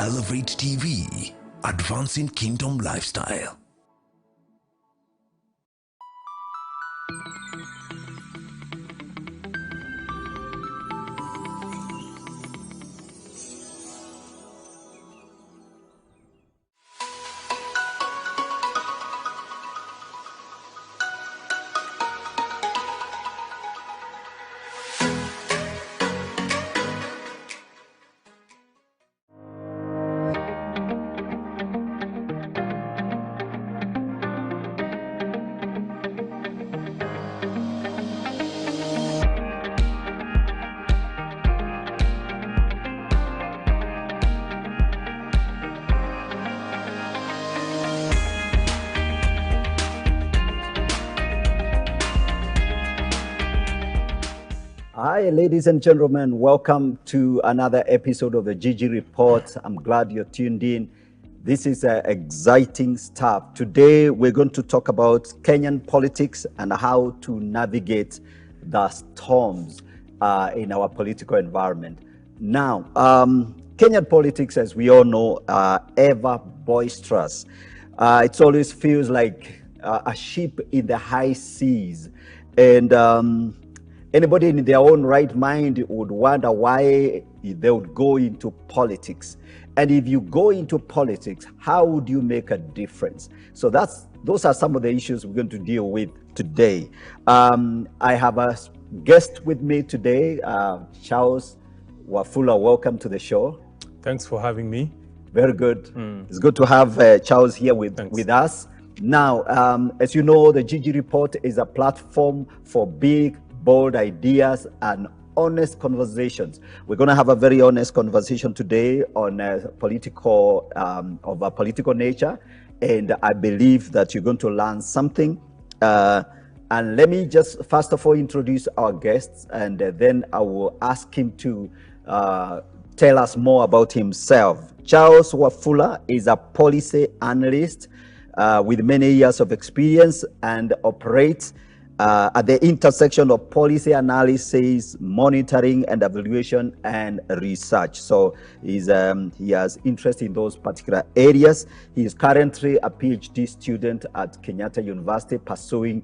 Elevate TV, advancing kingdom lifestyle. Hi, ladies and gentlemen. Welcome to another episode of the Gigi Report. I'm glad you're tuned in. This is exciting stuff. Today, we're going to talk about Kenyan politics and how to navigate the storms in our political environment. Now, Kenyan politics, as we all know, are ever boisterous. It always feels like a ship in the high seas. And anybody in their own right mind would wonder why they would go into politics. And if you go into politics, how would you make a difference? So those are some of the issues we're going to deal with today. I have a guest with me today, Charles Wafula. Welcome to the show. Thanks for having me. Very good. It's good to have Charles here with us. Now, as you know, the Gigi Report is a platform for big, bold ideas and honest conversations. We're going to have a very honest conversation today on political nature, and I believe that you're going to learn something. And let me just first of all introduce our guests, and then I will ask him to tell us more about himself. Charles Wafula is a policy analyst with many years of experience and operates at the intersection of policy analysis, monitoring and evaluation, and research. So he has interest in those particular areas. He is currently a PhD student at Kenyatta University pursuing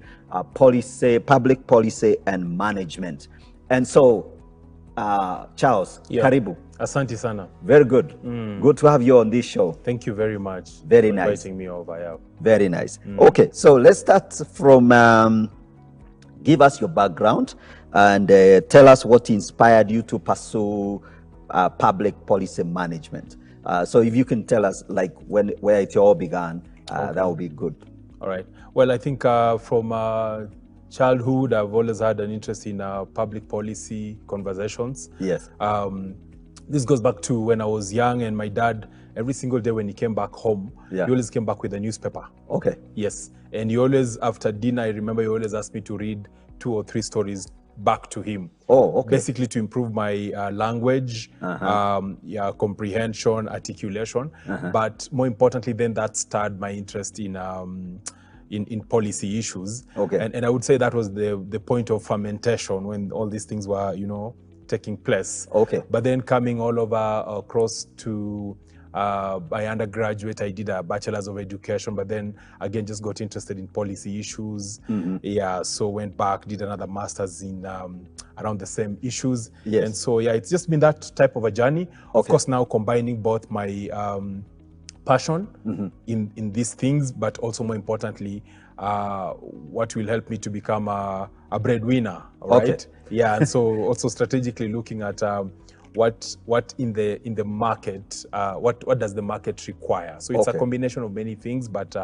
public policy and management. And so, Charles, karibu. Asante sana. Very good. Good to have you on this show. Thank you very much. Very for nice. Inviting me over. Yeah. Very nice. Okay, so let's start from give us your background and tell us what inspired you to pursue public policy management. So if you can tell us like where it all began, that would be good. All right. Well, I think from childhood, I've always had an interest in public policy conversations. Yes. This goes back to when I was young, and my dad, every single day when he came back home, he always came back with a newspaper. Okay. Yes. And he always, after dinner, I remember he always asked me to read 2 or 3 stories back to him. Oh, okay. Basically to improve my language, comprehension, articulation. But more importantly, then that stirred my interest in policy issues. Okay. And I would say that was the point of fermentation when all these things were, taking place. Okay. But then coming all over across to my undergraduate, I did a bachelor's of education, but then again just got interested in policy issues. Yeah, so went back, did another master's in around the same issues. Yes. And so yeah, it's just been that type of a journey. Of course, now combining both my passion in these things, but also more importantly, what will help me to become a breadwinner, right? Okay. Yeah, and so also strategically looking at what in the market, what does the market require? So it's a combination of many things, but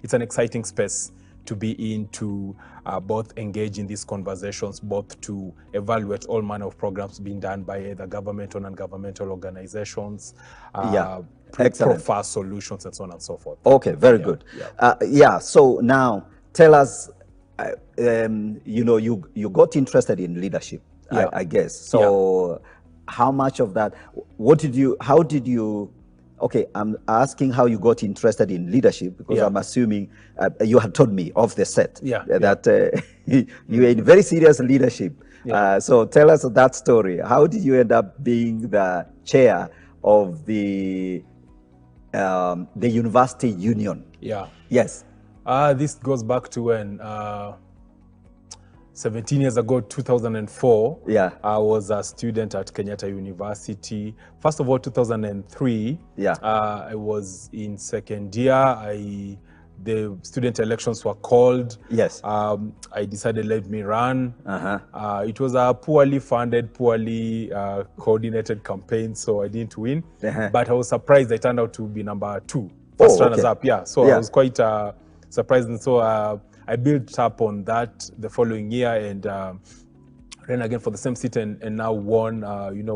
it's an exciting space to be in, to both engage in these conversations, both to evaluate all manner of programs being done by either government or non-governmental organizations, profile solutions, and so on and so forth. Okay, very good. So now tell us, you got interested in leadership, I guess. So how much of that, okay, I'm asking how you got interested in leadership, because I'm assuming you had told me off the set that you were in very serious leadership. So tell us that story. How did you end up being the chair of the the university union. Yeah. Yes. This goes back to when 17 years ago, 2004. Yeah. I was a student at Kenyatta University. First of all, 2003. Yeah. I was in second year. The student elections were called. Yes. I decided let me run. Uh-huh. It was a poorly funded, poorly coordinated campaign, so I didn't win. Uh-huh. But I was surprised I turned out to be number 2, first runners up. Yeah. So I was quite surprised, and so I built up on that the following year and ran again for the same seat and now won,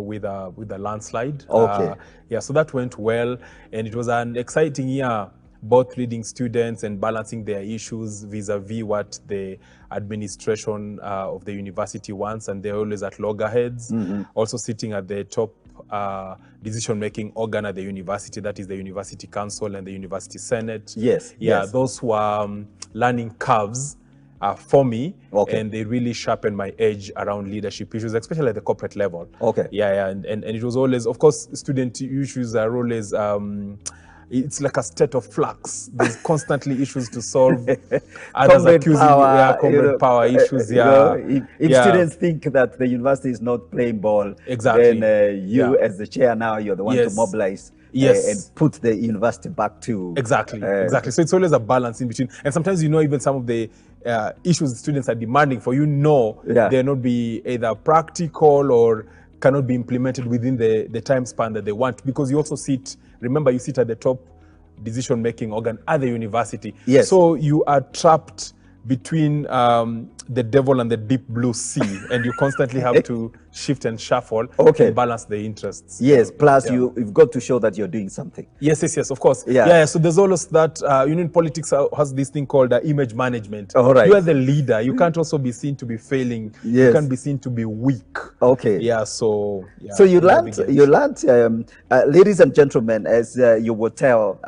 with a landslide. Okay. Yeah. So that went well, and it was an exciting year, both leading students and balancing their issues vis-a-vis what the administration of the university wants, and they're always at loggerheads. Also sitting at the top decision-making organ at the university, that is the University Council and the University Senate. Yes. Yeah, yes. those were learning curves for me, Okay. and they really sharpened my edge around leadership issues, especially at the corporate level. Okay. Yeah, and it was always, of course, student issues are always it's like a state of flux. There's constantly issues to solve. Others accusing comrade power issues. If students think that the university is not playing ball, exactly, then you as the chair now, you're the one to mobilize and put the university back to... Exactly. So it's always a balance in between. And sometimes, even some of the issues students are demanding for, they're not be either practical or cannot be implemented within the time span that they want, because you also sit at the top decision-making organ at the university. Yes. So you are trapped between the devil and the deep blue sea, and you constantly have to shift and shuffle and balance the interests. Yes, plus you've got to show that you're doing something. Yes, of course. Yeah. So there's always that, politics has this thing called image management. All right. You are the leader. You can't also be seen to be failing. Yes. You can't be seen to be weak. Okay. Yeah, so... Yeah, so you learned, ladies and gentlemen, as you would tell,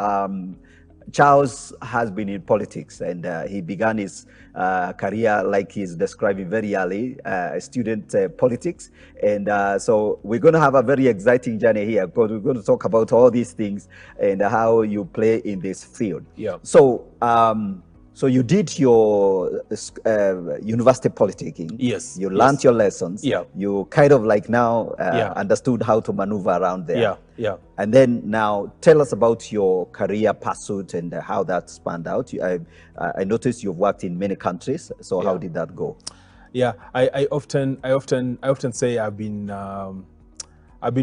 Charles has been in politics, and he began his career, like he's describing very early, student politics. And so we're going to have a very exciting journey here, because we're going to talk about all these things and how you play in this field. Yeah. So, so you did your university politicking. Yes. You learned your lessons. Yeah. You kind of like now understood how to maneuver around there. Yeah. And then now tell us about your career pursuit and how that spanned out. I noticed you've worked in many countries. So how did that go? Yeah, I often say I've been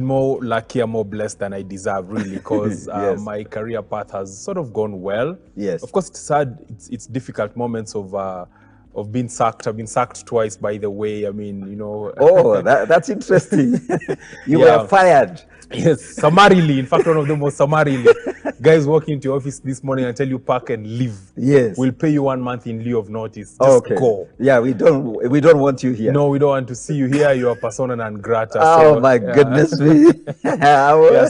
more lucky and more blessed than I deserve, really, because my career path has sort of gone well. Yes. Of course, it's hard. It's difficult moments of being sacked. I've been sacked twice, by the way. I mean, Oh, that's interesting. You were fired. Yes, summarily. In fact, one of them was summarily. Guys walk into your office this morning and tell you pack and leave. Yes. We'll pay you 1 month in lieu of notice. Just go. Yeah, we don't want you here. No, we don't want to see you here. You are persona non grata. Oh, my goodness me.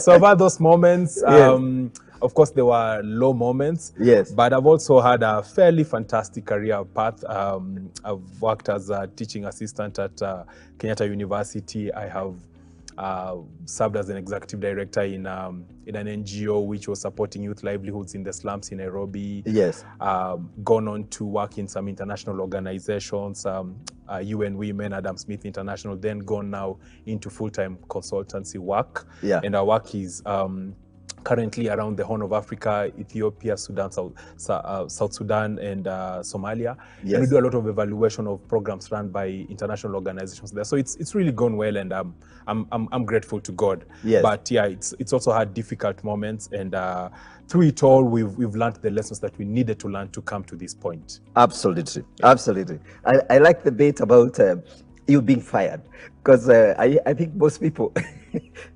So I've had those moments. Of course, there were low moments. Yes. But I've also had a fairly fantastic career path. I've worked as a teaching assistant at Kenyatta University. I have served as an executive director in an NGO which was supporting youth livelihoods in the slums in Nairobi. Yes. Gone on to work in some international organizations, UN Women, Adam Smith International, then gone now into full-time consultancy work. Yeah. And our work is currently around the Horn of Africa, Ethiopia, Sudan, South Sudan, and Somalia. Yes. And we do a lot of evaluation of programs run by international organizations there. So it's really gone well, and I'm grateful to God. Yes. But yeah, it's also had difficult moments, and through it all, we've learned the lessons that we needed to learn to come to this point. Absolutely, absolutely. I like the bit about you being fired, because I think most people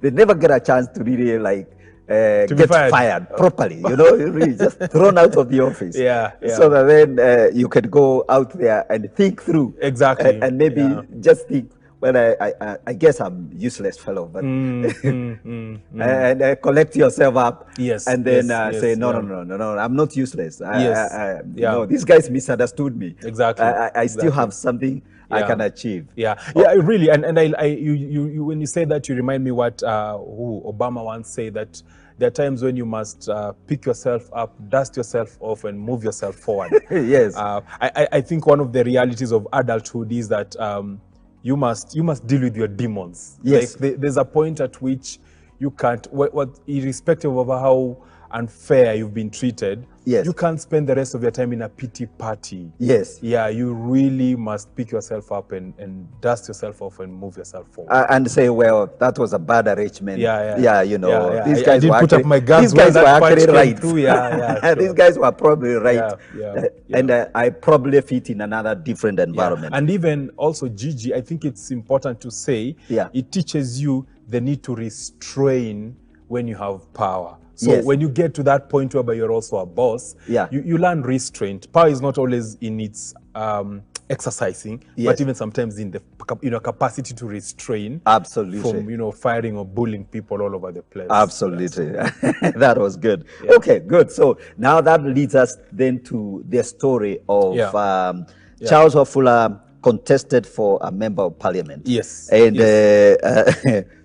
they never get a chance to really like get fired properly, really just thrown out of the office. Yeah. So that then you can go out there and think through. Exactly. And maybe just think, well, I guess I'm useless fellow, but and collect yourself up. Yes. And then say, no, I'm not useless. No, these guys misunderstood me. Exactly. I still have something I can achieve. Yeah, really. And you when you say that, you remind me what who Obama once said, that there are times when you must pick yourself up, dust yourself off, and move yourself forward. Yes. I think one of the realities of adulthood is that you must deal with your demons. Yes. Like there's a point at which you can't, irrespective of how unfair you've been treated, yes, you can't spend the rest of your time in a pity party. Yes. Yeah, you really must pick yourself up and dust yourself off and move yourself forward. And say, well, that was a bad arrangement. Yeah, you know, yeah. These guys I were put actually, up my guns. these guys were actually right. Sure. These guys were probably right. Yeah. And I probably fit in another different environment. Yeah. And even also, Gigi, I think it's important to say, it teaches you the need to restrain when you have power. So yes, when you get to that point where you're also a boss, you learn restraint. Power is not always in its exercising, but even sometimes in the capacity to restrain. Absolutely. From firing or bullying people all over the place. Absolutely. That was good. Yeah. Okay, good. So now that leads us then to the story of Charles Wafula contested for a member of parliament. Yes. And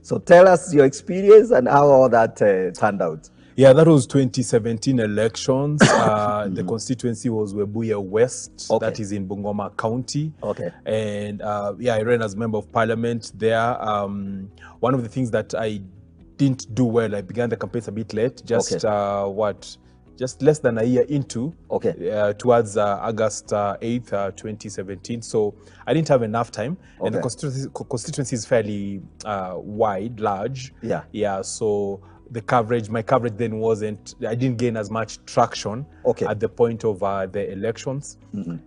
so tell us your experience and how all that turned out. Yeah, that was 2017 elections. The constituency was Webuye West, that is in Bungoma County. Okay. And I ran as member of parliament there. One of the things that I didn't do well, I began the campaigns a bit late, just less than a year into, towards August 8th, 2017. So I didn't have enough time. And the constituency is fairly large. Yeah, so my coverage then I didn't gain as much traction at the point of the elections.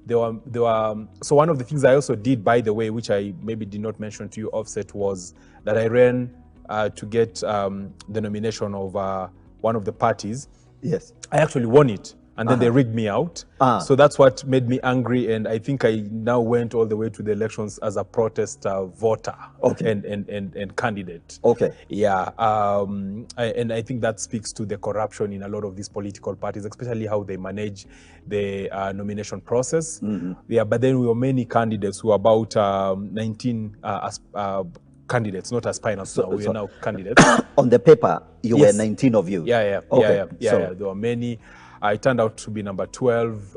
So one of the things I also did, by the way, which I maybe did not mention to you, Offset, was that I ran to get the nomination of one of the parties. Yes. I actually won it, and then they rigged me out. So that's what made me angry, and I think I now went all the way to the elections as a protest voter and candidate. Okay. Yeah, and I think that speaks to the corruption in a lot of these political parties, especially how they manage the nomination process. Yeah, but then we were many candidates, who were about 19 candidates, not aspirants. We are now candidates. On the paper, you were 19 of you. Yeah. There were many. I turned out to be number 12.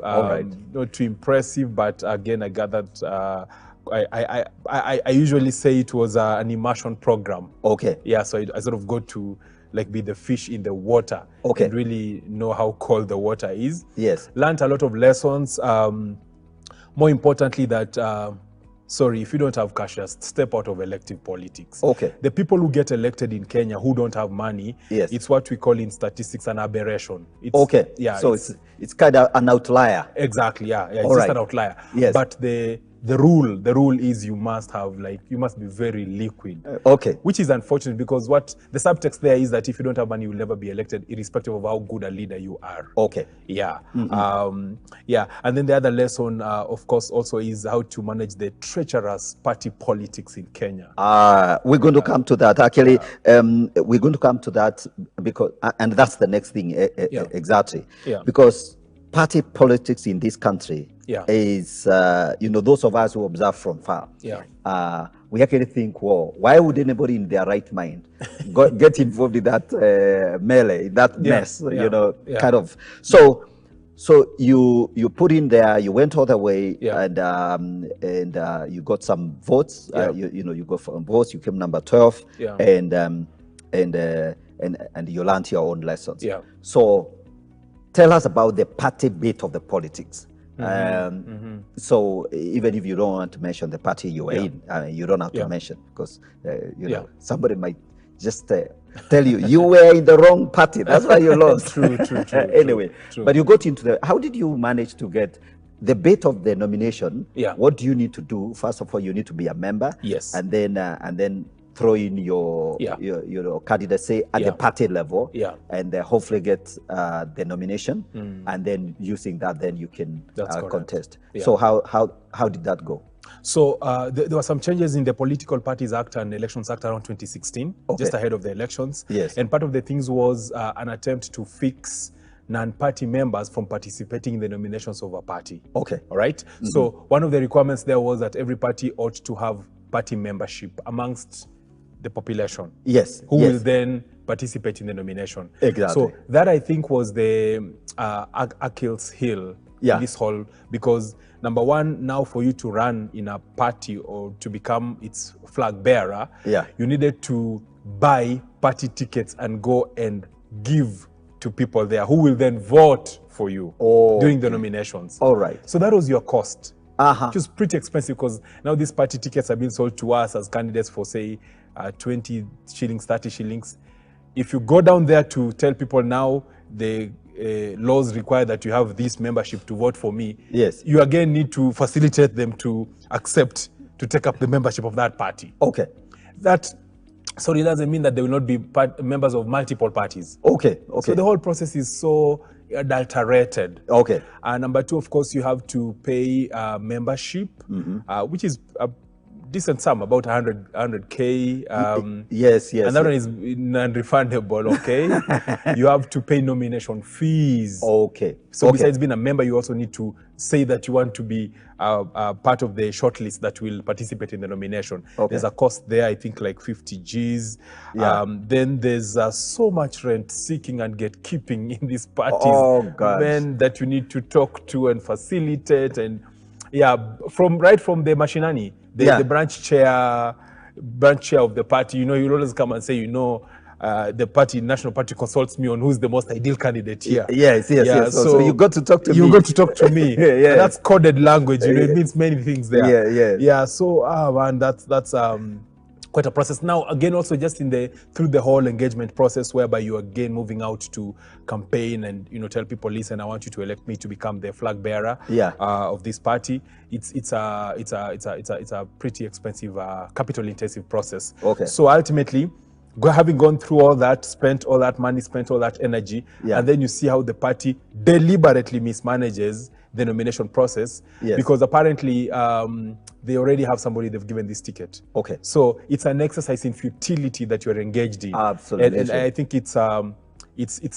Not too impressive, but again, I gathered. I usually say it was an immersion program. Okay. Yeah, so I sort of got to be the fish in the water. Okay. And really know how cold the water is. Yes. Learned a lot of lessons. More importantly, that. Sorry, if you don't have cash, just step out of elective politics. Okay. The people who get elected in Kenya who don't have money, it's what we call in statistics an aberration. Yeah. So it's kind of an outlier. Exactly. Yeah. It's just an outlier. Yes. But the rule is you must be very liquid. Which is unfortunate, because what the subtext there is that if you don't have money, you'll never be elected, irrespective of how good a leader you are. Okay. Yeah. And then the other lesson, of course, also is how to manage the treacherous party politics in Kenya. We're going to come to that. Actually, we're going to come to that because, and that's the next thing, exactly. Yeah. Because party politics in this country is, those of us who observe from far, we actually think, well, why would anybody in their right mind get involved in that melee, that mess, kind of. So you put in there, you went all the way, and you got some votes. You got some votes. You came number 12, and you learned your own lessons. So tell us about the party bit of the politics. So even if you don't want to mention the party you were in, you don't have to mention, because somebody might just tell you were in the wrong party. That's why you lost. True. Anyway, but you got into how did you manage to get the bit of the nomination? What do you need to do? First of all, you need to be a member. Yes. And then throw in your candidacy at the party level, and hopefully get the nomination, and then using that, then you can contest. So how did that go? So there were some changes in the Political Parties Act and Elections Act around 2016, just ahead of the elections. Yes. And part of the things was an attempt to fix non-party members from participating in the nominations of a party. Okay. All right. So one of the requirements there was that every party ought to have party membership amongst the population. Yes. Who will then participate in the nomination. Exactly. So that, I think, was the Achilles heel in this whole, because number one, now for you to run in a party or to become its flag bearer, you needed to buy party tickets and go and give to people there who will then vote for you during the nominations. All right. So that was your cost. Which was pretty expensive, because now these party tickets are being sold to us as candidates for, say, 20 shillings, 30 shillings. If you go down there to tell people now the laws require that you have this membership to vote for me, you again need to facilitate them to accept to take up the membership of that party. Okay. That, sorry, doesn't mean that they will not be members of multiple parties. Okay. So the whole process is so adulterated. Okay. Number two, of course, you have to pay membership, which is a decent sum, about 100K. Yes. And that one is non-refundable, okay? You have to pay nomination fees. Okay. So besides being a member, you also need to say that you want to be part of the shortlist that will participate in the nomination. There's a cost there, I think like 50 Gs. Then there's so much rent-seeking and gatekeeping in these parties. Men that you need to talk to and facilitate. And right from the machinani, the branch chair of the party, you know, you'll always come and say, the national party consults me on who's the most ideal candidate here. Yes. So you got to talk to me. You got to talk to me. And that's coded language. It means many things there. So man, that's quite a process. Now, again, also just through the whole engagement process, whereby you again moving out to campaign and tell people, listen, I want you to elect me to become the flag bearer of this party. It's a pretty expensive, capital intensive process. So ultimately, having gone through all that, spent all that money, spent all that energy, and then you see how the party deliberately mismanages the nomination process, because apparently they already have somebody they've given this ticket. So it's an exercise in futility that you're engaged in. Absolutely. And I think it's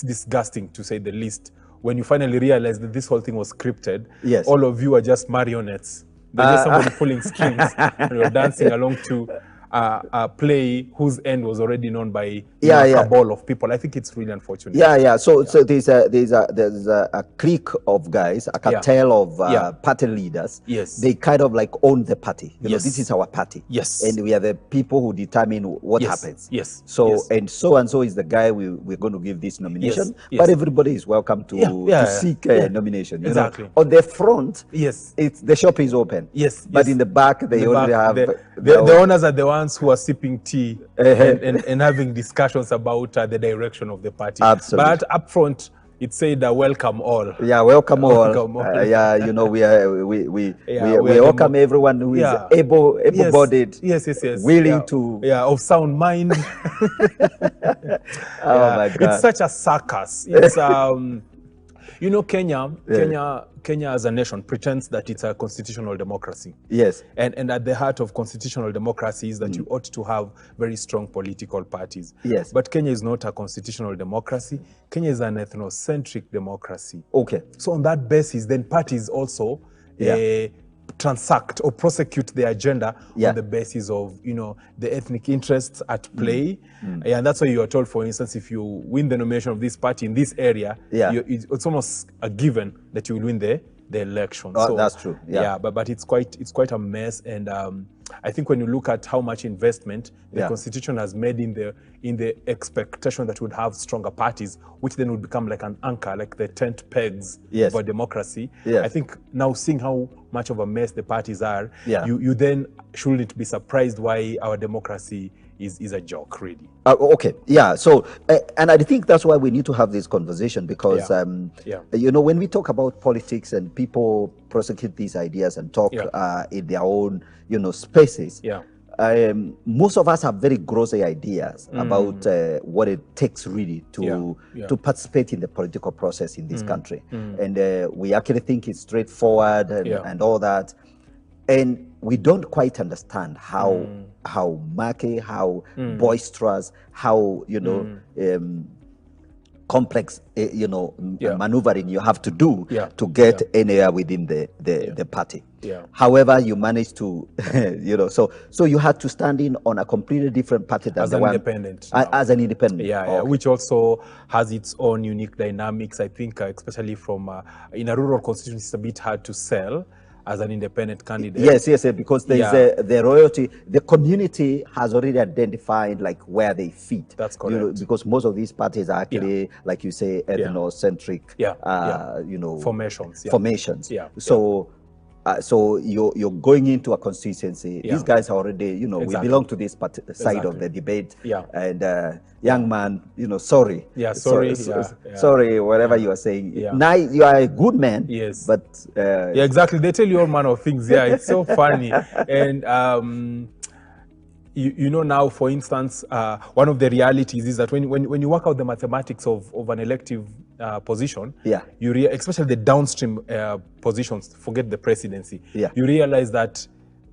disgusting, to say the least, when you finally realize that this whole thing was scripted. All of you are just marionettes. They're just somebody pulling strings and you're dancing along to a play whose end was already known by a cabal of people. I think it's really unfortunate. So there's a clique of guys, a cartel of party leaders. They kind of like own the party. This is our party. And we are the people who determine what happens. And so is the guy we're going to give this nomination. But everybody is welcome to seek a nomination. Exactly. On the front, the shop is open. But in the back, they already have the owners are the ones who are sipping tea and having discussions about the direction of the party. Absolutely. But up front, it said welcome all. Welcome all. We welcome everyone who is able-bodied, willing to, of sound mind. My God, it's such a circus. It's Kenya as a nation pretends that it's a constitutional democracy. And at the heart of constitutional democracy is that you ought to have very strong political parties. But Kenya is not a constitutional democracy. Kenya is an ethnocentric democracy. So on that basis, then parties also transact or prosecute their agenda on the basis of the ethnic interests at play. And that's why you are told, for instance, if you win the nomination of this party in this area, it's almost a given that you will win the election. So that's true. But it's quite a mess. And I think when you look at how much investment the Constitution has made in the expectation that would have stronger parties, which then would become like an anchor, like the tent pegs of a democracy. I think now seeing how much of a mess the parties are, you then shouldn't be surprised why our democracy is a joke, really. So and I think that's why we need to have this conversation, because when we talk about politics and people prosecute these ideas and talk in their own spaces, most of us have very grossy ideas about what it takes really to participate in the political process in this country. And we actually think it's straightforward and all that. And we don't quite understand how murky, how boisterous, how complex, maneuvering you have to do to get anywhere within the party. However, you managed to, so you had to stand in on a completely different party than as an independent. As an independent, which also has its own unique dynamics. I think, especially from in a rural constituency, it's a bit hard to sell as an independent candidate. Yes, because there is the royalty. The community has already identified like where they fit. That's correct. Because most of these parties are actually, like you say, ethnocentric. Formations. So you're going into a constituency. These guys are already, we belong to this side of the debate. And young man, sorry. Sorry, whatever you are saying. Now you are a good man. Yes. But exactly. They tell you all manner of things. Yeah, it's so funny. And you know now, for instance, one of the realities is that when you work out the mathematics of an elective position, you especially the downstream positions, forget the presidency, you realize that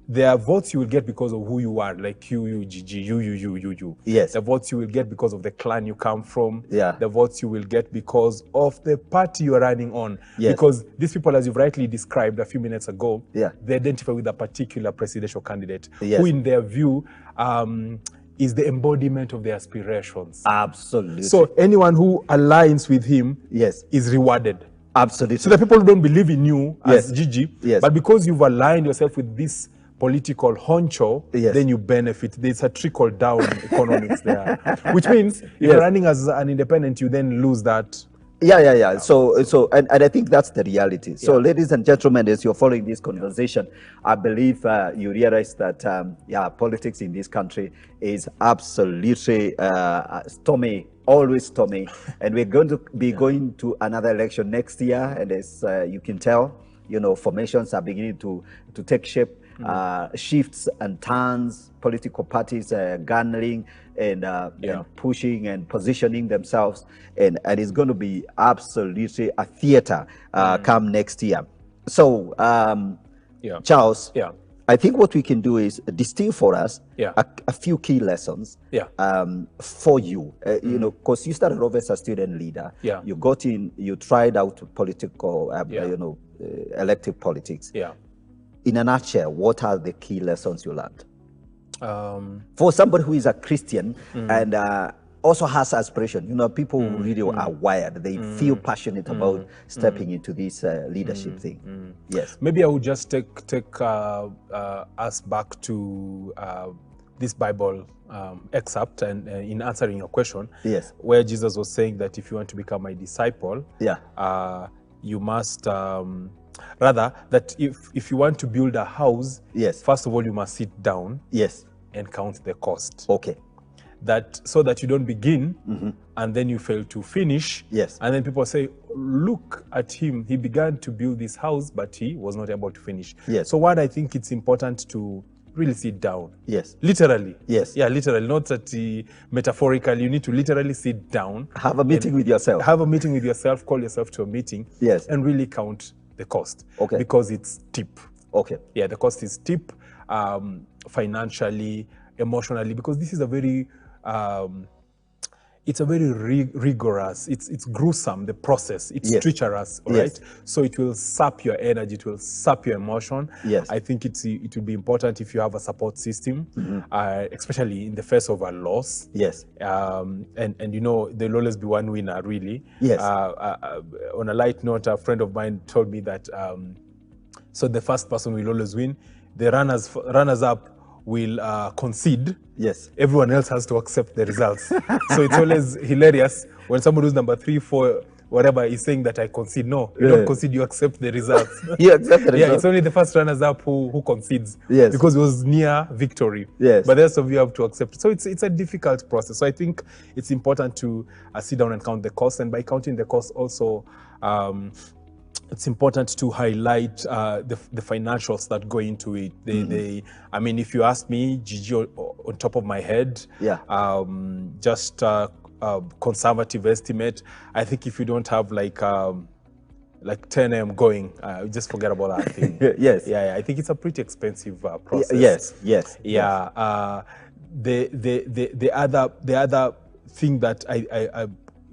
there are votes you will get because of who you are, like you, Gigi, you. Yes. The votes you will get because of the clan you come from. The votes you will get because of the party you are running on. Because these people, as you've rightly described a few minutes ago, they identify with a particular presidential candidate who, in their view, is the embodiment of their aspirations. Absolutely. So anyone who aligns with him is rewarded. Absolutely. So the people who don't believe in you as Gigi, but because you've aligned yourself with this political honcho, then you benefit. There's a trickle-down economics there, which means if you're running as an independent, you then lose that. So I think that's the reality. So ladies and gentlemen, as you're following this conversation, I believe you realize that politics in this country is absolutely stormy, always stormy, and we're going to be going to another election next year. And as you can tell, formations are beginning to take shape. Shifts and turns, political parties garnering and pushing and positioning themselves, and it's going to be absolutely a theater come next year. So, Charles, I think what we can do is distill for us a few key lessons for you. Because you started off as a student leader. You got in, you tried out political, elective politics. In a nutshell, what are the key lessons you learned? For somebody who is a Christian and also has aspiration, people really are wired. They feel passionate about stepping into this leadership thing. Yes. Maybe I would just take us back to this Bible excerpt and in answering your question, where Jesus was saying that if you want to become my disciple, you must rather that if you want to build a house, first of all you must sit down and count the cost. That so that you don't begin and then you fail to finish. And then people say, look at him, he began to build this house but he was not able to finish. So what I think it's important to really sit down. Literally. Literally, not that metaphorically. You need to literally sit down. Have a meeting with yourself. Have a meeting with yourself, call yourself to a meeting. And really count the cost. Because it's steep. The cost is steep, financially, emotionally, because this is a very it's a very rigorous, it's gruesome, the process, it's treacherous, right? So it will sap your energy, it will sap your emotion. I think it will be important if you have a support system, especially in the face of a loss. And there'll always be one winner, really. On a light note, a friend of mine told me that so the first person will always win. The runners-up will concede. Everyone else has to accept the results. So it's always hilarious when somebody who's number 3, 4, whatever is saying that I concede. No, you don't concede, you accept the results. You accept the results. It's only the first runners-up who concedes because it was near victory. But the rest of you have to accept it. So it's a difficult process. So I think it's important to sit down and count the cost. And by counting the cost also, it's important to highlight the financials that go into it. I mean, if you ask me, Gigi, on top of my head, just a conservative estimate, I think if you don't have like 10 M going, just forget about that thing. I think it's a pretty expensive process. The other thing that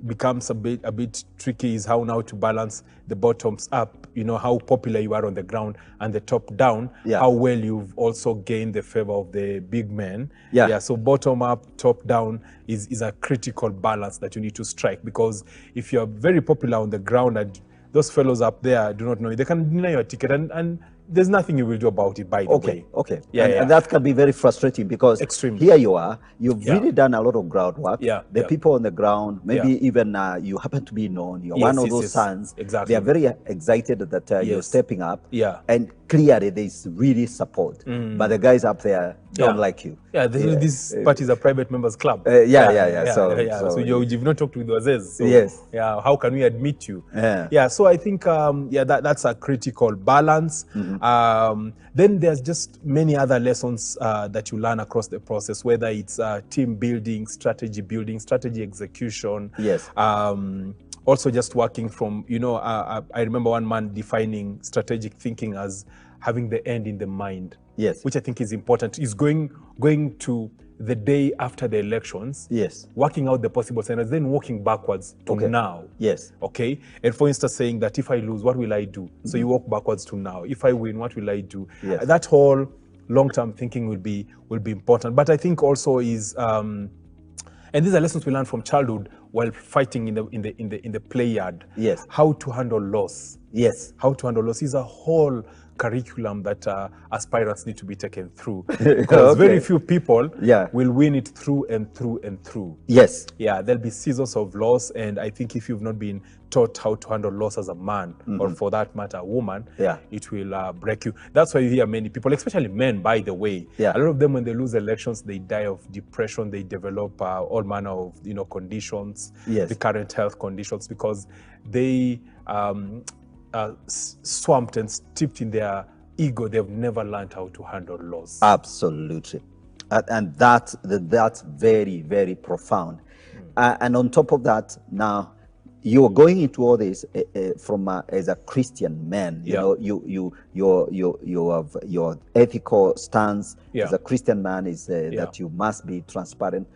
becomes a bit tricky is how now to balance the bottoms up, you know, how popular you are on the ground, and the top down, how well you've also gained the favor of the big men. So bottom up, top down is a critical balance that you need to strike, because if you're very popular on the ground and those fellows up there do not know you, they can deny your ticket, and there's nothing you will do about it, by the way. And that can be very frustrating, because here you are, you've really done a lot of groundwork. The people on the ground, maybe even you happen to be known, you're one of those sons. They are very excited that you're stepping up. And clearly there's really support. But the guys up there don't like you. This party is a private members club. So you've not talked with Wazez. So how can we admit you? So I think that's a critical balance. Then there's just many other lessons that you learn across the process, whether it's team building, strategy execution. Also just working from, you know, I remember one man defining strategic thinking as having the end in the mind. Which I think is important. Is going to the day after the elections, working out the possible scenarios, then walking backwards to now. Okay. And for instance, saying that if I lose, what will I do? So you walk backwards to now. If I win, what will I do? That whole long-term thinking will be important. But I think also is, and these are lessons we learn from childhood while fighting in the play yard. How to handle loss. How to handle loss is a whole curriculum that aspirants need to be taken through, because very few people will win it through and through and through. There'll be seasons of loss, and I think if you've not been taught how to handle loss as a man, or for that matter a woman, it will break you. That's why you hear many people, especially men, by the way, a lot of them, when they lose elections, they die of depression, they develop all manner of, you know, conditions, the current health conditions, because they swamped and steeped in their ego. They've never learned how to handle loss. Absolutely. And that's very, very profound. And on top of that, now you're going into all this from as a Christian man. You know, you have your ethical stance as a Christian man is that you must be transparent.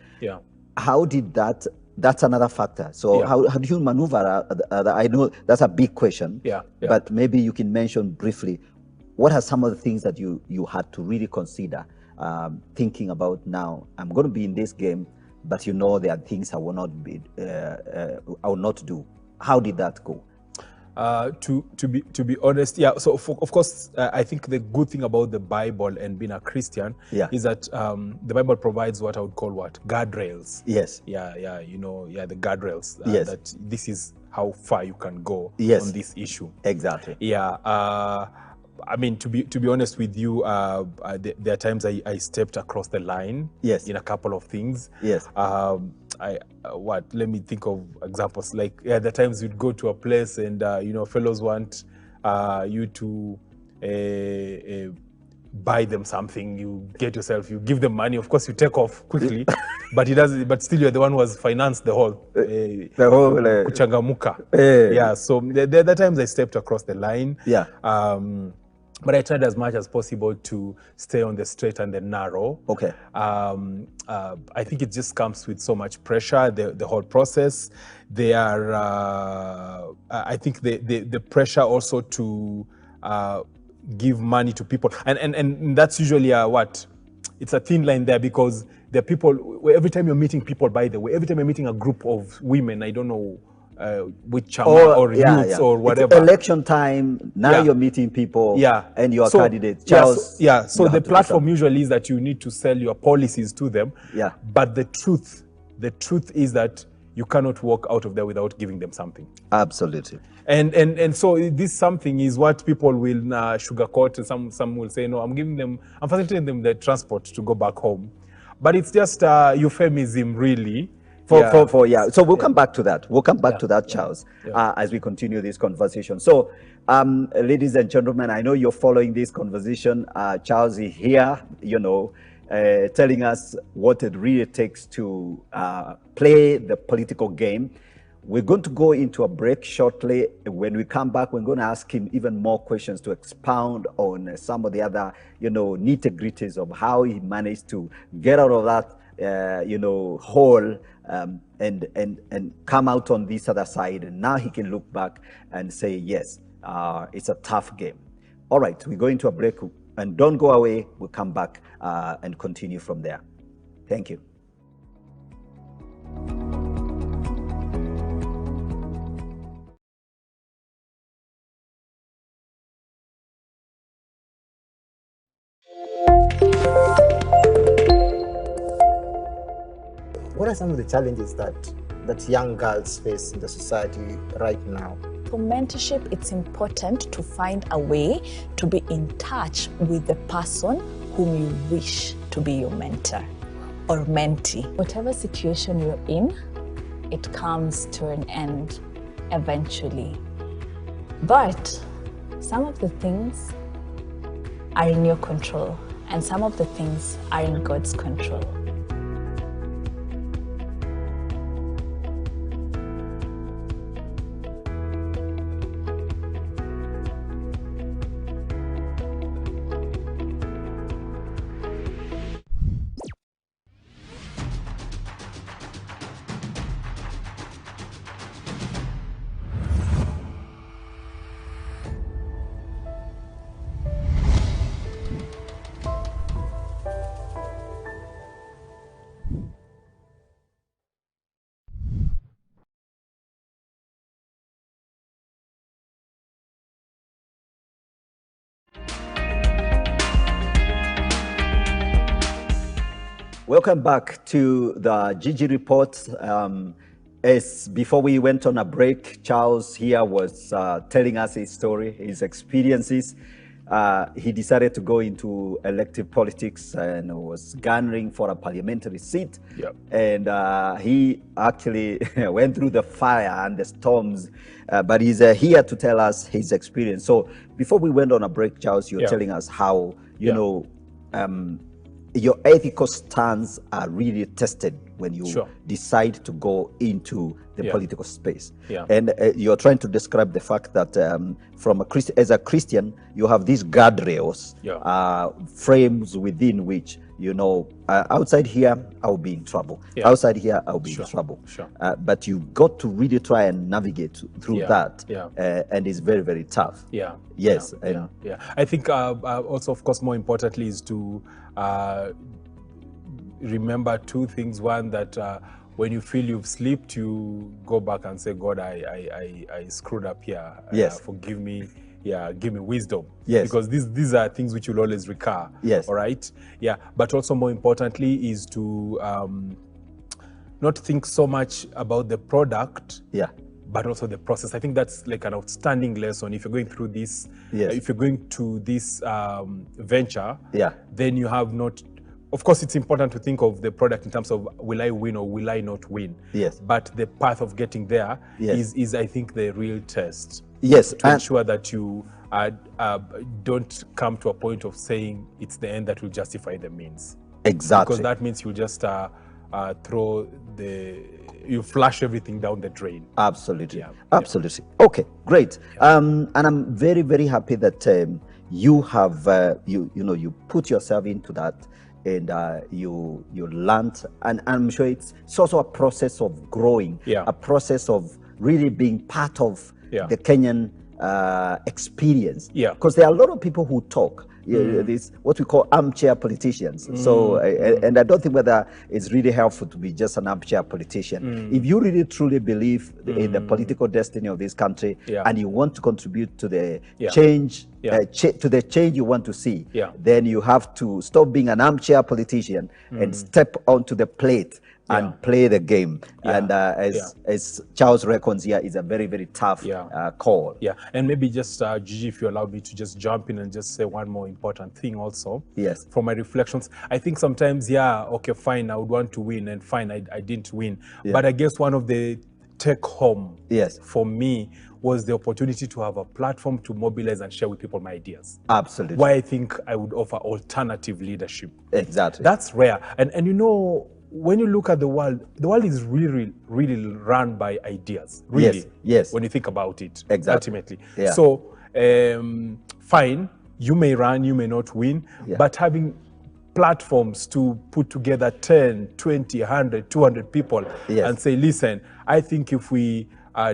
How did that? That's another factor. So how do you maneuver? I know that's a big question, but maybe you can mention briefly, what are some of the things that you had to really consider thinking about now? I'm going to be in this game, but you know there are things I will not be, I will not do. How did that go? To be honest, so of course, I think the good thing about the Bible and being a Christian is that the Bible provides what I would call guardrails. You know, the guardrails. That this is how far you can go on this issue. I mean, to be honest with you, there are times I stepped across the line in a couple of things. Let me think of examples. Like the times you'd go to a place and you know, fellows want you to buy them something. You give them money. Of course, you take off quickly, but still you're the one who has financed the whole kuchangamuka. So there are times I stepped across the line. But I tried as much as possible to stay on the straight and the narrow. I think it just comes with so much pressure, the whole process. I think the pressure also to give money to people. And that's usually it's a thin line there, because there are people, every time you're meeting people, by the way, every time you're meeting a group of women, I don't know, with chama or youths or whatever. It's election time, now you're meeting people and you're a candidate. Charles, so the platform usually is that you need to sell your policies to them. But the truth is that you cannot walk out of there without giving them something. Absolutely. And so this something is what people will sugarcoat. Some will say, no, I'm facilitating them the transport to go back home. But it's just euphemism, really. So we'll come back to that. We'll come back to that, Charles, as we continue this conversation. So, ladies and gentlemen, I know you're following this conversation. Charles is here, you know, telling us what it really takes to play the political game. We're going to go into a break shortly. When we come back, we're going to ask him even more questions to expound on some of the other, you know, nitty-gritties of how he managed to get out of that hole and come out on this other side. And now he can look back and say, yes, it's a tough game. All right, we're going to a break, and don't go away. We'll come back and continue from there. Thank you. What are some of the challenges that young girls face in the society right now? For mentorship, it's important to find a way to be in touch with the person whom you wish to be your mentor or mentee. Whatever situation you're in, it comes to an end eventually. But some of the things are in your control, and some of the things are in God's control. Welcome back to the Gigi Report. As before we went on a break, Charles here was telling us his story, his experiences. He decided to go into elective politics and was garnering for a parliamentary seat. Yep. And he actually went through the fire and the storms, but he's here to tell us his experience. So before we went on a break, Charles, you're telling us how, you know, your ethical stands are really tested when you decide to go into the political space. And you're trying to describe the fact that as a Christian, you have these guardrails, frames within which, you know, outside here, I'll be in trouble. Outside here, I'll be in trouble. But you've got to really try and navigate through that. And it's very, very tough. Yes. I think also, of course, more importantly is to remember two things. One, that when you feel you've slipped, you go back and say, God, I screwed up here. Forgive me. Give me wisdom. Because these are things which will always recur. All right. But also more importantly is to not think so much about the product. But also the process. I think that's like an outstanding lesson. If you're going through this, if you're going to this venture, then you have not. Of course, it's important to think of the product in terms of will I win or will I not win. But the path of getting there is, I think, the real test. To ensure that you don't come to a point of saying it's the end that will justify the means. Because that means you'll just you flush everything down the drain. Absolutely. Okay, great. And I'm very, very happy that you have you put yourself into that, and you learned, and I'm sure it's also a process of growing, a process of really being part of the Kenyan experience. Because there are a lot of people who talk. This what we call armchair politicians. So, and I don't think whether it's really helpful to be just an armchair politician. If you really truly believe in the political destiny of this country, and you want to contribute to the change, to the change you want to see, then you have to stop being an armchair politician and step onto the plate and play the game. And as Charles reckons here, is a very, very tough call. And maybe just, Gigi, if you allow me to just jump in and just say one more important thing also. From my reflections, I think sometimes, okay, fine, I would want to win, and fine, I didn't win. But I guess one of the take home for me was the opportunity to have a platform to mobilize and share with people my ideas. Absolutely. Why I think I would offer alternative leadership. That's rare. And you know, when you look at the world is really, really run by ideas. Really. When you think about it. Ultimately. So, fine, you may run, you may not win, but having platforms to put together 10, 20, 100, 200 people and say, listen, I think if we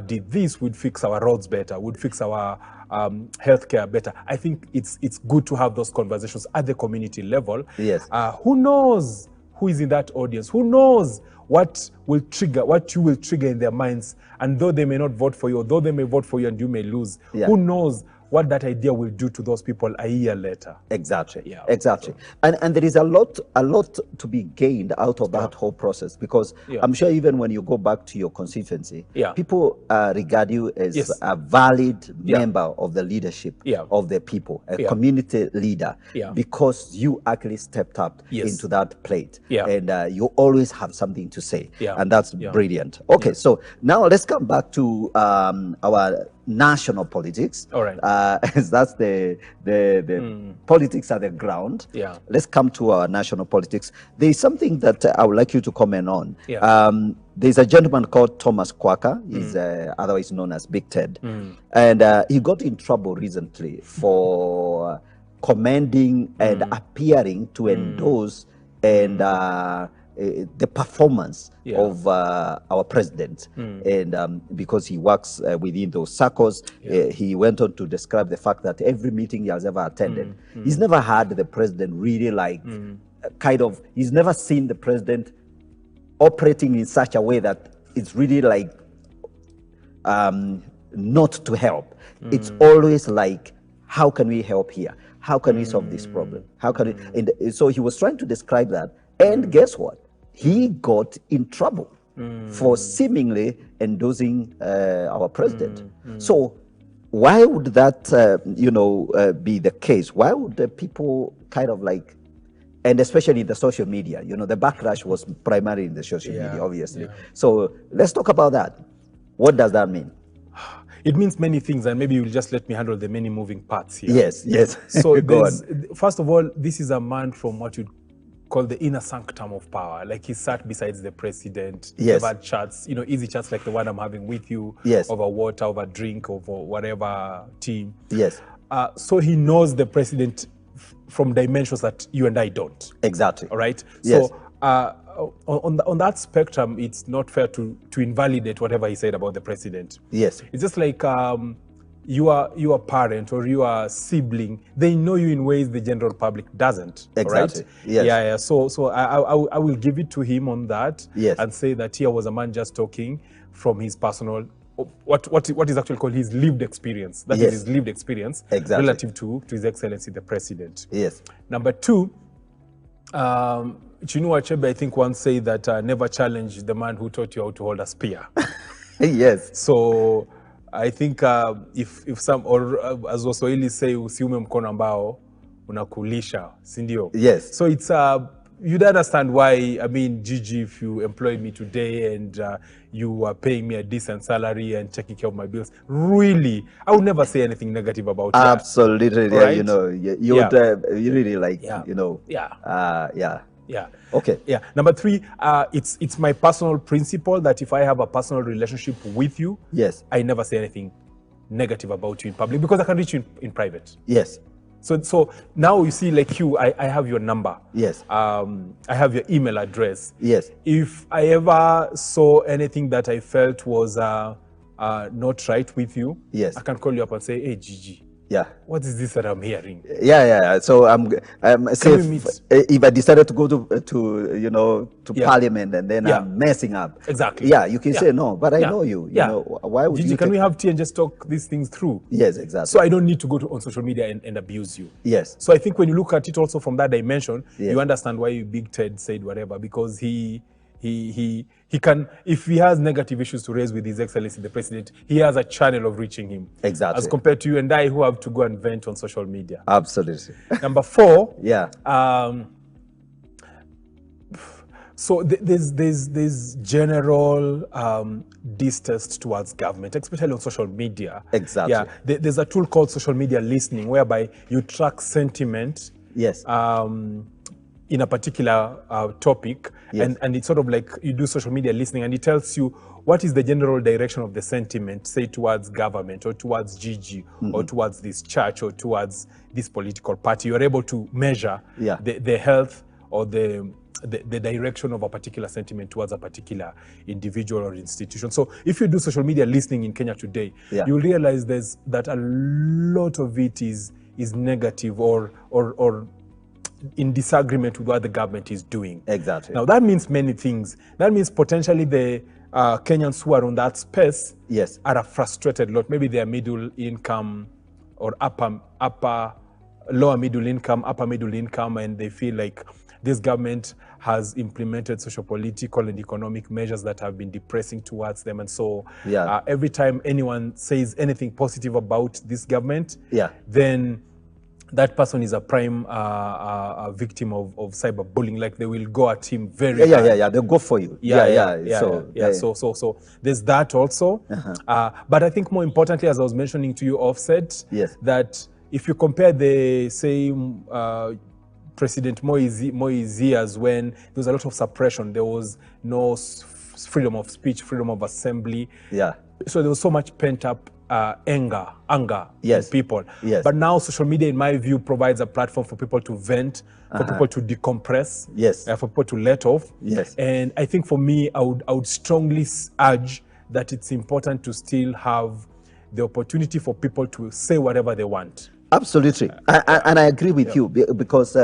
did this, we'd fix our roads better, we'd fix our healthcare better. I think it's good to have those conversations at the community level. Yes. Who knows who is in that audience? Who knows what you will trigger in their minds? And though they may not vote for you, or though they may vote for you and you may lose, who knows what that idea will do to those people a year later. Exactly. Yeah. Exactly. And there is a lot to be gained out of that whole process, because I'm sure even when you go back to your constituency, people regard you as a valid member of the leadership of the people, a community leader, because you actually stepped up into that plate. And you always have something to say. And that's brilliant. Okay, so now let's come back to our national politics. All right. That's the politics at the ground. Let's come to our national politics. There is something that I would like you to comment on. There's a gentleman called Thomas Quacker. He's otherwise known as Big Ted. And he got in trouble recently for commending and appearing to endorse and the performance of our president. And because he works within those circles, he went on to describe the fact that every meeting he has ever attended, he's never had the president really like, he's never seen the president operating in such a way that it's really like not to help. It's always like, how can we help here? How can we solve this problem? How can we? And so he was trying to describe that. And guess what? He got in trouble for seemingly endorsing our president. So why would that, be the case? Why would the people kind of like, and especially in the social media, the backlash was primarily in the social media, obviously. So let's talk about that. What does that mean? It means many things, and maybe you'll just let me handle the many moving parts here. Yes. So first of all, this is a man from what you'd call the inner sanctum of power. Like, he sat besides the president. They've had chats, easy chats like the one I'm having with you, over water, over drink, over whatever tea. So he knows the president from dimensions that you and I don't. Exactly. All right? So on that spectrum, it's not fair to invalidate whatever he said about the president. It's just like your parent or your sibling, they know you in ways the general public doesn't. Exactly. Right? So I will give it to him on that and say that here was a man just talking from his personal, what is actually called his lived experience. That is his lived experience relative to His Excellency the President. Number two, Chinua Achebe, I think, once said that never challenge the man who taught you how to hold a spear. So I think if some, or as Waswahili say, usiume mkono ambao unakulisha, si ndio? So it's you'd understand why, I mean, Gigi, if you employ me today and you are paying me a decent salary and taking care of my bills, really, I would never say anything negative about that. Absolutely, right? You would you really like, Okay. Number three, it's my personal principle that if I have a personal relationship with you, I never say anything negative about you in public, because I can reach you in private. So now you see, like you, I have your number. I have your email address. If I ever saw anything that I felt was not right with you, I can call you up and say, hey, Gigi, what is this that I'm hearing? So I'm safe if I decided to go to Parliament and then I'm messing up. You can say no, but I know you. Why would Gigi, you? Can we have tea and just talk these things through? Exactly. So I don't need to go on social media and abuse you. So I think when you look at it also from that dimension, you understand why Big Ted said whatever, because he can, if he has negative issues to raise with His Excellency the President, he has a channel of reaching him. As compared to you and I, who have to go and vent on social media. Absolutely. Number four, so there's general distaste towards government, especially on social media. There's a tool called social media listening, whereby you track sentiment. In a particular topic, and it's sort of like you do social media listening, and it tells you what is the general direction of the sentiment, say towards government or towards Gigi or towards this church or towards this political party. You're able to measure the health or the direction of a particular sentiment towards a particular individual or institution. So if you do social media listening in Kenya today, you'll realize that a lot of it is negative or in disagreement with what the government is doing. Exactly. Now that means many things. That means potentially the Kenyans who are on that space are a frustrated lot. Maybe they are middle income or lower middle income, upper middle income, and they feel like this government has implemented social-political and economic measures that have been depressing towards them. And so every time anyone says anything positive about this government, then that person is a prime victim of cyberbullying. Like they will go at him very hard. They'll go for you. So there's that also. But I think more importantly, as I was mentioning to you offset, that if you compare the same President Moi's years when there was a lot of suppression, there was no freedom of speech, freedom of assembly. So there was so much pent up anger in people. But now social media, in my view, provides a platform for people to vent, for people to decompress, for people to let off. And I think for me, I would strongly urge that it's important to still have the opportunity for people to say whatever they want. Absolutely. And I agree with you because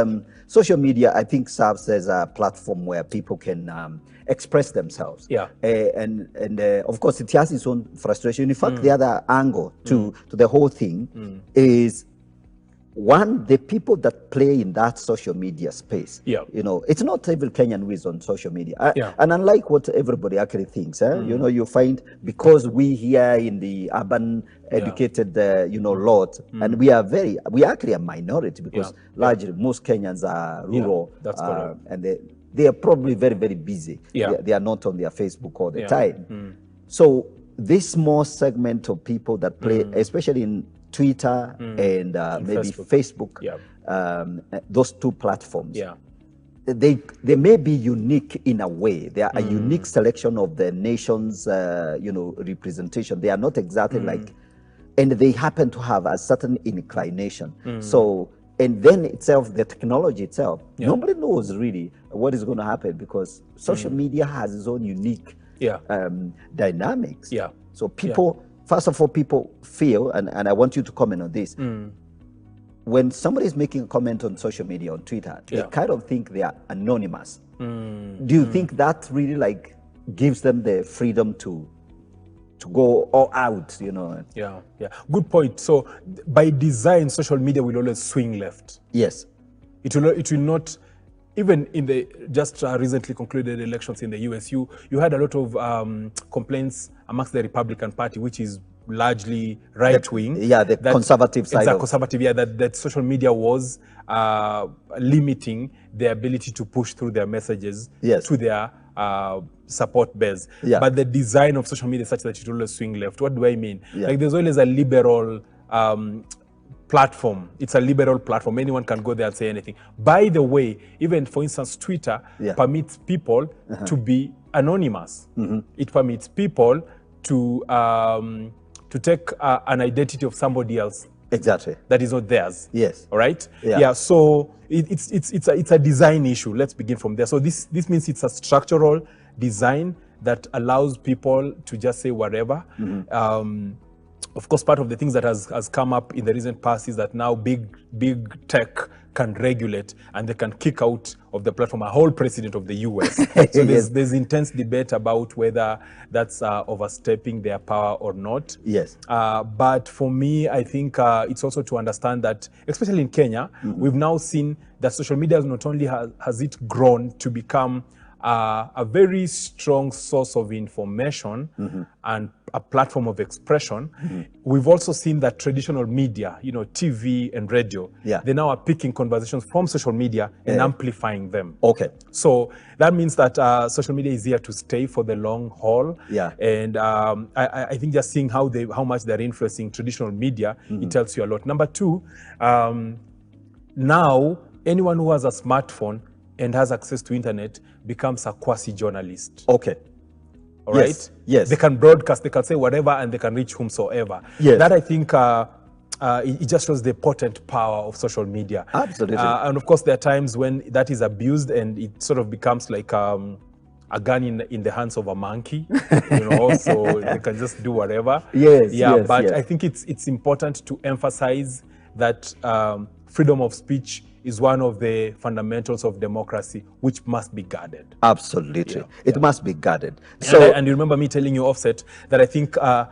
social media, I think, serves as a platform where people can express themselves. And of course, it has its own frustration. In fact, the other angle to the whole thing is, one, the people that play in that social media space. You know, it's not every Kenyan who is on social media. And unlike what everybody actually thinks, you know, you find because we here in the urban educated, you know, lot, and we are actually a minority because largely most Kenyans are rural. That's correct. And they are probably very, very busy. They are not on their Facebook all the time. So this small segment of people that play, especially in Twitter and maybe Facebook, those two platforms, they may be unique in a way. They are a unique selection of the nation's, you know, representation. They are not exactly like, and they happen to have a certain inclination. So, and then itself, the technology itself, nobody knows really what is going to happen because social media has its own unique dynamics. So people, first of all, people feel, and I want you to comment on this, when somebody is making a comment on social media, on Twitter, they kind of think they are anonymous. Do you think that really like gives them the freedom to go all out, you know? Good point. So by design, social media will always swing left. It will not, even in the just recently concluded elections in the US, you had a lot of complaints amongst the Republican Party, which is largely right-wing. The conservative side. Conservative, that social media was limiting their ability to push through their messages to their support base. But the design of social media is such that it will always swing left. What do I mean? Like there's always a liberal platform. It's a liberal platform. Anyone can go there and say anything. By the way, even for instance, Twitter permits people to be anonymous. It permits people to take an identity of somebody else. That is not theirs. All right. So it's a design issue. Let's begin from there. So this means it's a structural design that allows people to just say whatever. Of course, part of the things that has come up in the recent past is that now big tech can regulate and they can kick out of the platform a whole president of the US. So there's intense debate about whether that's overstepping their power or not. But for me, I think it's also to understand that, especially in Kenya, we've now seen that social media not only has it grown to become a very strong source of information and a platform of expression. We've also seen that traditional media, you know, TV and radio, they now are picking conversations from social media and amplifying them. So that means that social media is here to stay for the long haul. And I think just seeing how much they're influencing traditional media, it tells you a lot. Number two, now anyone who has a smartphone and has access to internet becomes a quasi-journalist. All right? They can broadcast, they can say whatever, and they can reach whomsoever. That I think it just shows the potent power of social media. Absolutely. And of course, there are times when that is abused and it sort of becomes like a gun in the hands of a monkey, so they can just do whatever. Yes, yeah. But yes. I think it's important to emphasize that freedom of speech is one of the fundamentals of democracy, which must be guarded. Absolutely. It must be guarded. And you remember me telling you, Offset, that I think a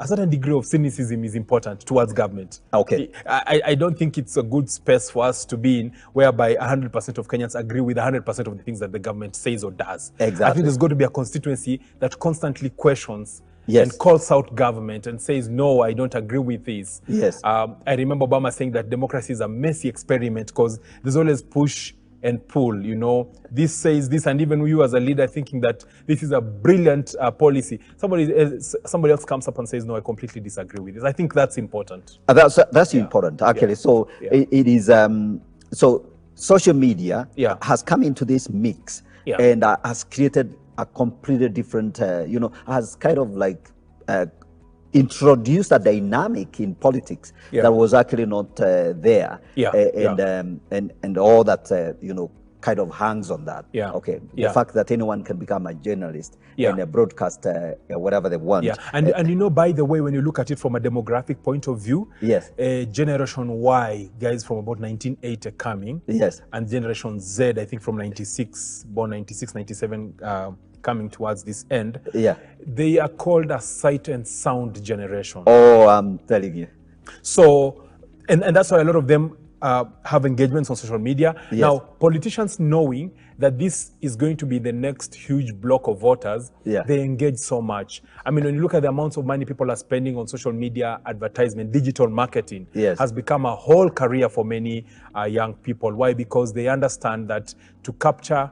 certain degree of cynicism is important towards government. Okay. I don't think it's a good space for us to be in whereby 100% of Kenyans agree with 100% of the things that the government says or does. Exactly. I think there's got to be a constituency that constantly questions Yes. and calls out government and says, no, I don't agree with this. Yes. I remember Obama saying that democracy is a messy experiment because there's always push and pull, This says this, and even you as a leader thinking that this is a brilliant policy. Somebody else comes up and says, no, I completely disagree with this. I think that's important. That's important, actually. Yeah. So it is, so social media has come into this mix and has created a completely different, has kind of like introduced a dynamic in politics that was actually not there. And all that, kind of hangs on that. Okay. The fact that anyone can become a journalist and a broadcaster, whatever they want. And by the way, when you look at it from a demographic point of view, Generation Y, guys from about 1980 coming, and Generation Z, I think from 96, born 96, 97, coming towards this end, they are called a sight and sound generation. Oh, I'm telling you. So, and that's why a lot of them have engagements on social media. Now, politicians knowing that this is going to be the next huge block of voters, they engage so much. I mean, when you look at the amounts of money people are spending on social media advertisement, digital marketing has become a whole career for many young people. Why? Because they understand that to capture,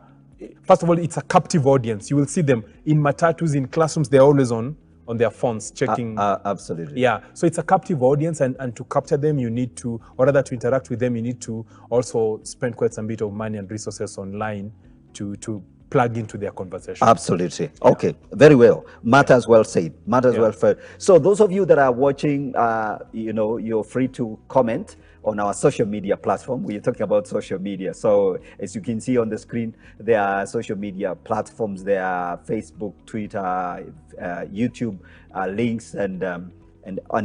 first of all, it's a captive audience. You will see them in matatus, in classrooms, they're always on their phones checking. Absolutely. Yeah, so it's a captive audience, and to capture them, you need to, or rather to interact with them, you need to also spend quite some bit of money and resources online to plug into their conversation. Absolutely. Okay, very well. Matters well said. Matters well said. So those of you that are watching, you're free to comment on our social media platform. We're talking about social media. So as you can see on the screen, there are social media platforms. There are Facebook, Twitter, YouTube, links, and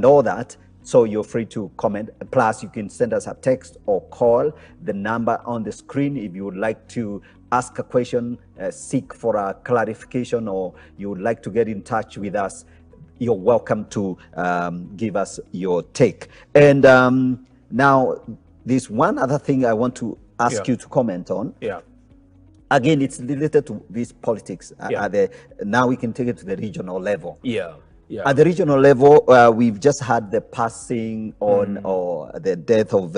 all that. So you're free to comment. Plus, you can send us a text or call the number on the screen if you would like to ask a question, seek for a clarification, or you would like to get in touch with us. You're welcome to give us your take. And now, there's one other thing I want to ask you to comment on. Again, it's related to this politics. Now we can take it to the regional level. At the regional level, we've just had the passing on or the death of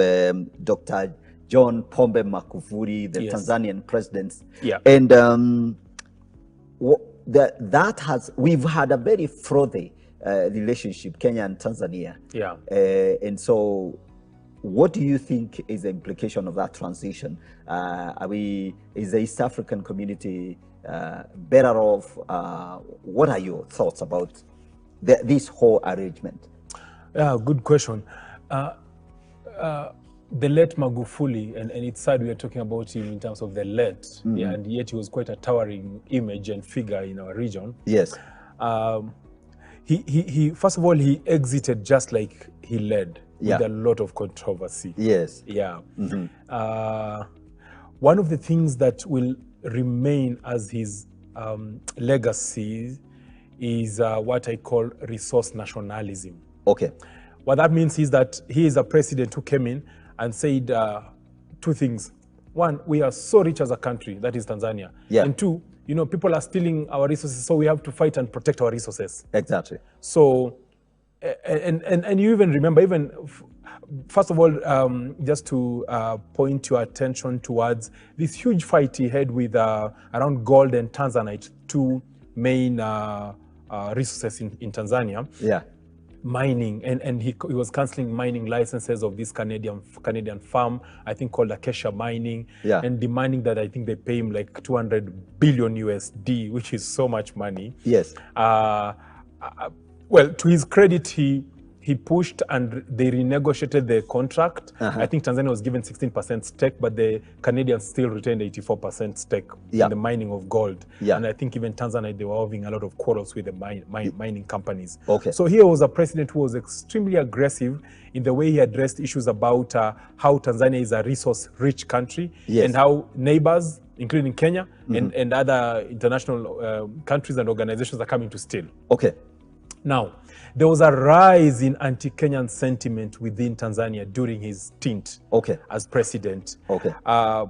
Dr. John Pombe Magufuli, the Tanzanian president. And we've had a very frothy relationship, Kenya and Tanzania. And so, what do you think is the implication of that transition? Is the East African community better off? What are your thoughts about this whole arrangement? Good question. The late Magufuli, and it's sad we are talking about him in terms of the late, and yet he was quite a towering image and figure in our region. He first of all, he exited just like he led, with a lot of controversy. One of the things that will remain as his legacy is what I call resource nationalism. What that means is that he is a president who came in and said two things. One, we are so rich as a country, that is Tanzania. And two, people are stealing our resources, so we have to fight and protect our resources. So, and you even remember, first of all, just to point your attention towards this huge fight he had with around gold and Tanzanite, two main resources in Tanzania. Mining, and he was cancelling mining licenses of this Canadian farm, I think called Acacia Mining, and demanding that I think they pay him like 200 billion USD, which is so much money. Well, to his credit, he he pushed and they renegotiated the contract. I think Tanzania was given 16% stake, but the Canadians still retained 84% stake in the mining of gold. And I think even Tanzania, they were having a lot of quarrels with the mining companies. So here was a president who was extremely aggressive in the way he addressed issues about how Tanzania is a resource-rich country and how neighbors, including Kenya and other international countries and organizations, are coming to steal. Now, there was a rise in anti-Kenyan sentiment within Tanzania during his stint as president. I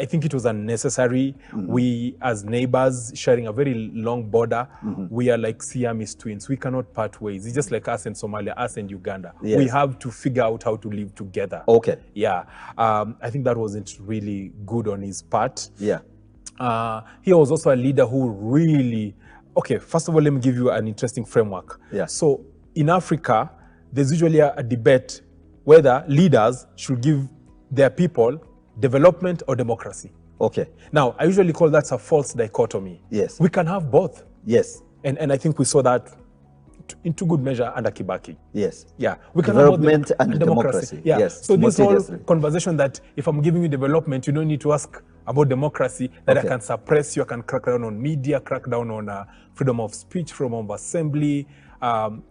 think it was unnecessary. We, as neighbors sharing a very long border, we are like Siamese twins. We cannot part ways. It's just like us and Somalia, us and Uganda. We have to figure out how to live together. I think that wasn't really good on his part. He was also a leader who really... first of all, let me give you an interesting framework. So in Africa, there's usually a debate whether leaders should give their people development or democracy. Now, I usually call that a false dichotomy. We can have both. And I think we saw that into good measure under Kibaki. We can development have and democracy. So this whole conversation that if I'm giving you development, you don't need to ask about democracy, that I can suppress you, I can crack down on media, crack down on freedom of speech, freedom of assembly,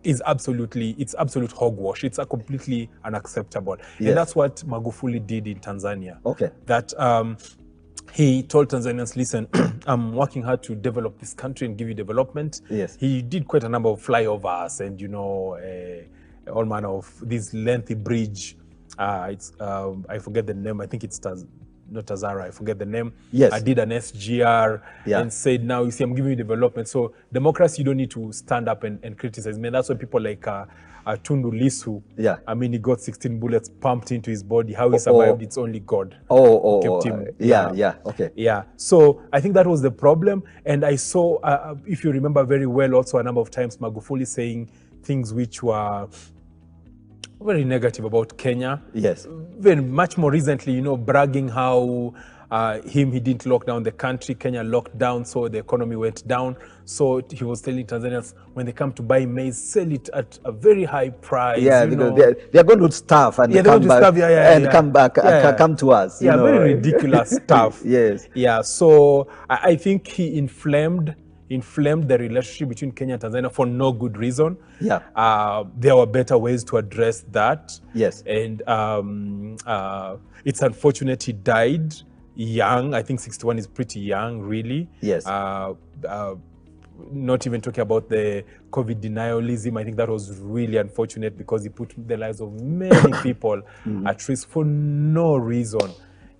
it's absolute hogwash. It's completely unacceptable. And that's what Magufuli did in Tanzania. That he told Tanzanians, listen, I'm working hard to develop this country and give you development. He did quite a number of flyovers and, all manner of this lengthy bridge. I forget the name. I think it's not Tazara, I forget the name. I did an SGR and said, now you see, I'm giving you development. So democracy, you don't need to stand up and criticize me. And that's why people like Tundu Lissu, I mean, he got 16 bullets pumped into his body. How he survived, it's only God kept him. So I think that was the problem. And I saw, if you remember very well, also a number of times Magufuli saying things which were very negative about Kenya. Very much more recently, bragging how he didn't lock down the country, Kenya locked down, so the economy went down. So he was telling Tanzanians, when they come to buy maize, sell it at a very high price. They're going to starve and come back, come to us. Very ridiculous stuff. So I think he inflamed the relationship between Kenya and Tanzania for no good reason. There were better ways to address that. And it's unfortunate he died young. I think 61 is pretty young, really. Not even talking about the COVID denialism. I think that was really unfortunate because he put the lives of many people at risk for no reason.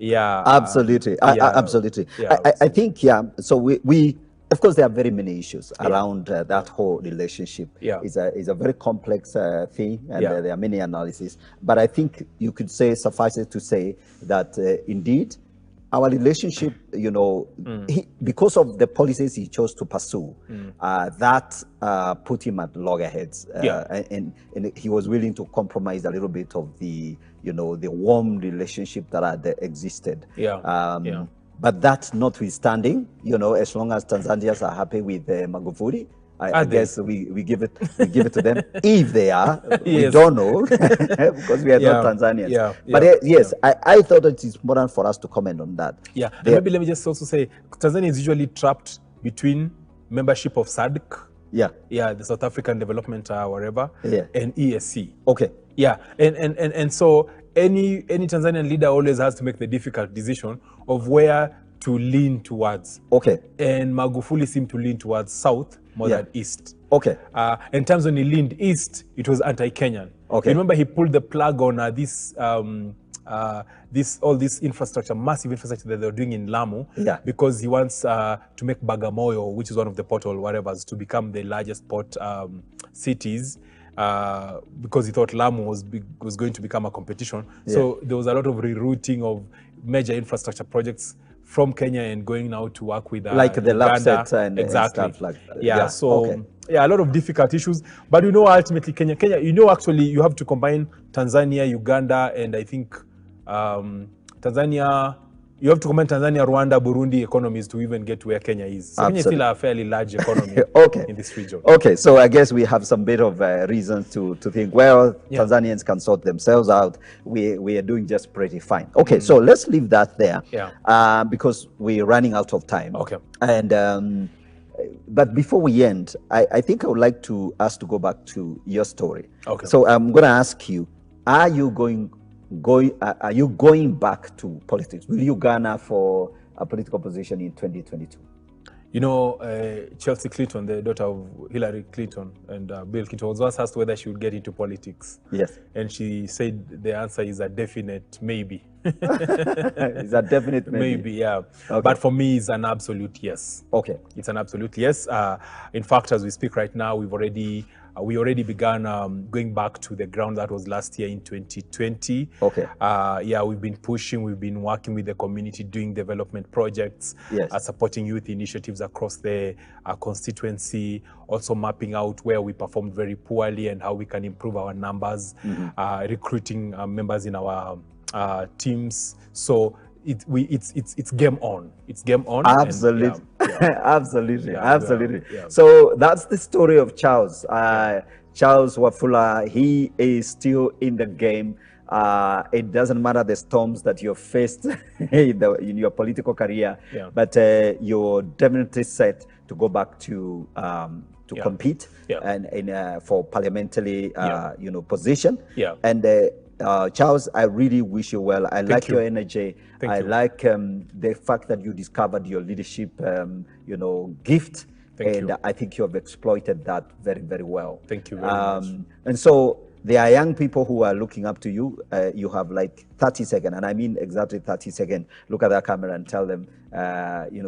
Absolutely. I think, so we of course, there are very many issues around that whole relationship. It's a very complex thing, and there are many analyses. But I think you could say, suffice it to say, that indeed, our relationship, because of the policies he chose to pursue, that put him at loggerheads. And he was willing to compromise a little bit of the, the warm relationship that had existed. But that notwithstanding, as long as Tanzanians are happy with Magufuli, I guess we give it to them. If they are, we don't know because we are not Tanzanians. But yes, I thought it is important for us to comment on that. And maybe let me just also say, Tanzania is usually trapped between membership of SADC, the South African Development whatever, and EAC. And so any Tanzanian leader always has to make the difficult decision of where to lean towards. And Magufuli seemed to lean towards south more than east. In terms when he leaned east, it was anti-Kenyan. Remember, he pulled the plug on all this infrastructure, massive infrastructure that they're doing in Lamu, because he wants to make Bagamoyo, which is one of the port or whatever's, to become the largest port cities. Because he thought Lamu was going to become a competition. So there was a lot of rerouting of major infrastructure projects from Kenya and going now to work with like the LAPSET and stuff like that. A lot of difficult issues. But ultimately Kenya, actually you have to combine Tanzania, Uganda, and I think Tanzania, you have to comment Tanzania, Rwanda, Burundi economies to even get to where Kenya is. So Kenya is still a fairly large economy in this region. Okay, so I guess we have some bit of reasons to think, well, Tanzanians can sort themselves out. We are doing just pretty fine. Okay, so let's leave that there because we're running out of time. Okay. And but before we end, I think I would like us to go back to your story. Okay. So I'm going to ask you, are you going back to politics? Will you garner for a political position in 2022? You know, Chelsea Clinton, the daughter of Hillary Clinton and Bill Clinton, was once asked whether she would get into politics. Yes. And she said the answer is a definite maybe. It's a definite maybe. Maybe, yeah. Okay. But for me, it's an absolute yes. Okay. It's an absolute yes. In fact, as we speak right now, we already began going back to the ground that was last year in 2020. Okay. Yeah, we've been pushing, we've been working with the community, doing development projects, supporting youth initiatives across the constituency, also mapping out where we performed very poorly and how we can improve our numbers, recruiting members in our teams. So it's game on. It's game on. Absolutely. And, Absolutely. So that's the story of Charles. Charles Wafula, he is still in the game. It doesn't matter the storms that you've faced in your political career, but you're definitely set to go back to compete and for parliamentary position. And Charles, I really wish you well. I like your energy. I like the fact that you discovered your leadership, gift. And I think you have exploited that very, very well. Thank you very much. And so there are young people who are looking up to you. You have like 30 seconds, and I mean exactly 30 seconds. Look at that camera and tell them,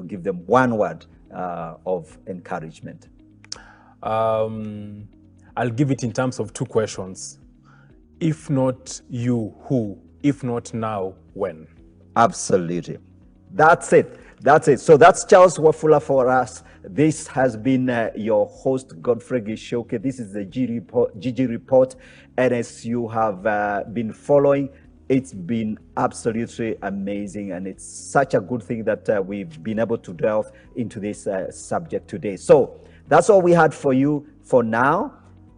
give them one word of encouragement. I'll give it in terms of two questions. If not you, who? If not now, when? Absolutely. That's it. So that's Charles Wafula for us. This has been your host, Godfrey Gishoke. This is the GG Report. And as you have been following, it's been absolutely amazing. And it's such a good thing that we've been able to delve into this subject today. So that's all we had for you for now.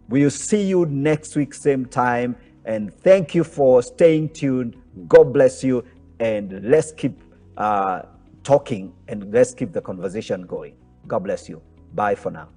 We'll see you next week, same time. And thank you for staying tuned. God bless you. And let's keep talking and let's keep the conversation going. God bless you. Bye for now.